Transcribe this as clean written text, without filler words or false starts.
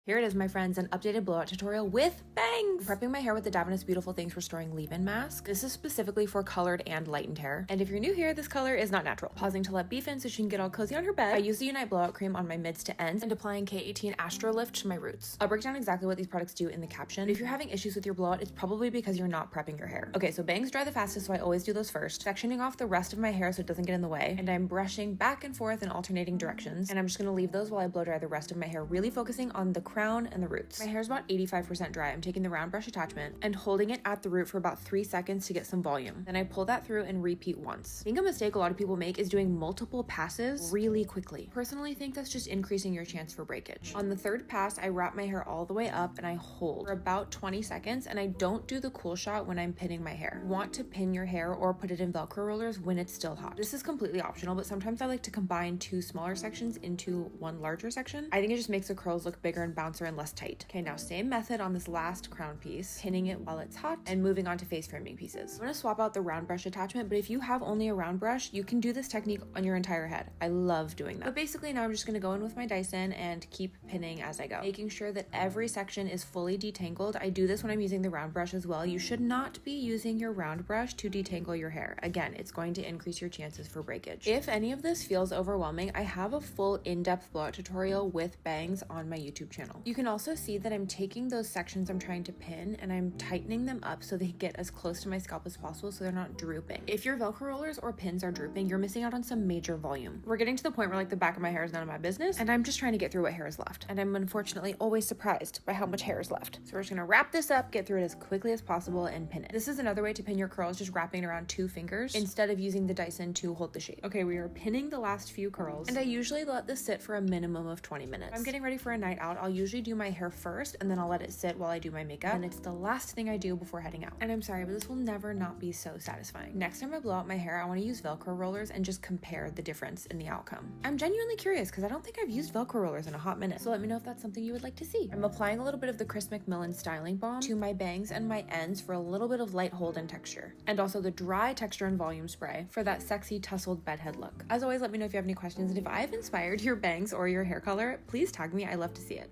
Here it is, my friends, an updated blowout tutorial with bangs! I'm prepping my hair with the Davinus Beautiful Things Restoring Leave-In Mask. This is specifically for colored and lightened hair. And if you're new here, this color is not natural. Pausing to let beef in so she can get all cozy on her bed. I use the Unite Blowout Cream on my mids to ends and applying K18 AstroLift to my roots. I'll break down exactly what these products do in the caption. If you're having issues with your blowout, it's probably because you're not prepping your hair. Okay, so bangs dry the fastest, so I always do those first. Sectioning off the rest of my hair so it doesn't get in the way. And I'm brushing back and forth in alternating directions. And I'm just gonna leave those while I blow dry the rest of my hair, really focusing on the crown and the roots. My hair is about 85% dry. I'm taking the round brush attachment and holding it at the root for about 3 seconds to get some volume. Then I pull that through and repeat once. I think a mistake a lot of people make is doing multiple passes really quickly. Personally, think that's just increasing your chance for breakage. On the third pass, I wrap my hair all the way up and I hold for about 20 seconds, and I don't do the cool shot when I'm pinning my hair. You want to pin your hair or put it in Velcro rollers when it's still hot. This is completely optional, but sometimes I like to combine 2 smaller sections into 1 larger section. I think it just makes the curls look bigger and bouncer and less tight. Okay, now same method on this last crown piece, pinning it while it's hot and moving on to face framing pieces. I'm gonna swap out the round brush attachment, but if you have only a round brush, you can do this technique on your entire head. I love doing that. But basically now I'm just gonna go in with my Dyson and keep pinning as I go, making sure that every section is fully detangled. I do this when I'm using the round brush as well. You should not be using your round brush to detangle your hair. Again, it's going to increase your chances for breakage. If any of this feels overwhelming, I have a full in-depth blowout tutorial with bangs on my YouTube channel. You can also see that I'm taking those sections I'm trying to pin and I'm tightening them up so they get as close to my scalp as possible so they're not drooping. If your Velcro rollers or pins are drooping, you're missing out on some major volume. We're getting to the point where like the back of my hair is none of my business and I'm just trying to get through what hair is left. And I'm unfortunately always surprised by how much hair is left. So we're just gonna wrap this up, get through it as quickly as possible and pin it. This is another way to pin your curls, just wrapping it around 2 fingers instead of using the Dyson to hold the shape. Okay, we are pinning the last few curls and I usually let this sit for a minimum of 20 minutes. If I'm getting ready for a night out, I'll usually do my hair first and then I'll let it sit while I do my makeup, and it's the last thing I do before heading out. And I'm sorry, but this will never not be so satisfying. Next time I blow out my hair, I want to use Velcro rollers and just compare the difference in the outcome. I'm genuinely curious because I don't think I've used Velcro rollers in a hot minute, so let me know if that's something you would like to see. I'm applying a little bit of the McMillan styling balm to my bangs and my ends for a little bit of light hold and texture, and also the dry texture and volume spray for that sexy tousled bedhead look. As always, let me know if you have any questions, and if I've inspired your bangs or your hair color, please tag me. I love to see it.